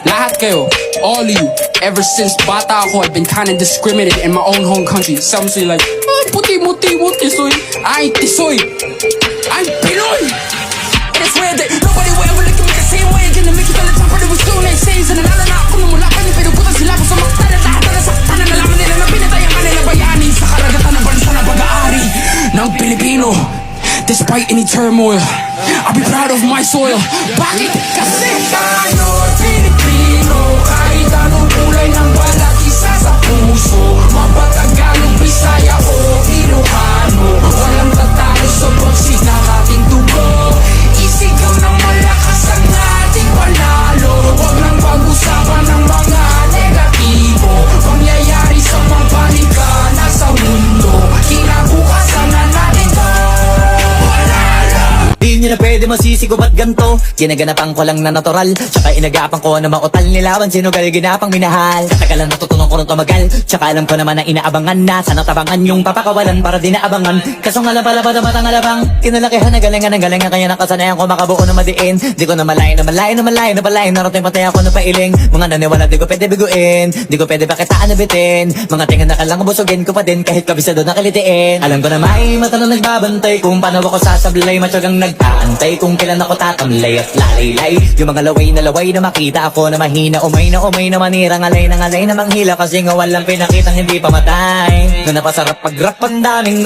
Lahat kayo, all of you, ever since bata ako, I've been kinda discriminated in my own home country. Some say like, puti, tisoy. I ain't tisoy. I'm Pinoy. And it's weird that nobody will ever look at me the same way. Gonna make you feel the top of the was soon. They say, sa nalala na ako nung mula pa ni pero butas sila ko sa mga lahat na nasaktan na nalaman nila na pinatayangan nila bayani sa karagatan ng bansa na pag-aari ng Pilipino. Despite any turmoil, I'll be proud of my soil. Bakit? Kasi tayo Pilipino. Kahit anong kulay ng balat, isa sa puso. Mapatagalog, Bisaya o Ilocano, walang tatalo sa bagsig ng ating dugo. Isigaw ng malakas ang ating panalo. Huwag nang pag-usapan ng mga negatibo. Pangyayari sa mga paligana sa mundo. Kinabukasan na natin to. Di nyo na pwede masisigo ba't ganto? Ginaganapan ko lang na natural, tsaka inagapan ko na mautal nilaban. Sino gali ginapang minahal? Katagalan natutunan ko rin tumagal, tsaka alam ko naman na inaabangan na. Sana tabangan yung papakawalan para di naabangan. Kaso nga lang pala pa dapat ang alabang kinalakihan na galingan ng galingan. Kaya nakasanayan ko makabuo na madiin. Di ko na malayo na palain. Narating patay ako na pailing. Mga naniwala di ko pwede biguin, di ko pwede pakitaan na bitin. Mga tingin na kalang busugin ko pa din kahit kabisado na kalitiin. Alam ko na may mata na nagbabantay kung paano ako sasablay. Matyagang nagtaantay kung kailan ako tatamlay at lalaylay. Yung mga laway na makita ako na mahina. Umay na manira, ngalay na manghila. Kasi nga walang pinakitang hindi pamatay. Na napasarap pag-rap ang daming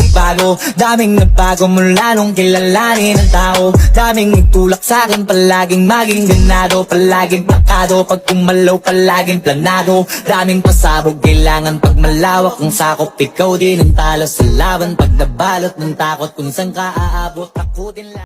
nagbago mula nung kilalanin ng tao. Daming nagtulak sa'kin, palaging maging ganado, palaging plakado. Pag kumalaw, palaging planado. Daming pasabog, kailangan pag malawak ang sakop. Ikaw din ang talo sa laban pag nabalot ng takot. Kung saan ka aabot, ako din lang.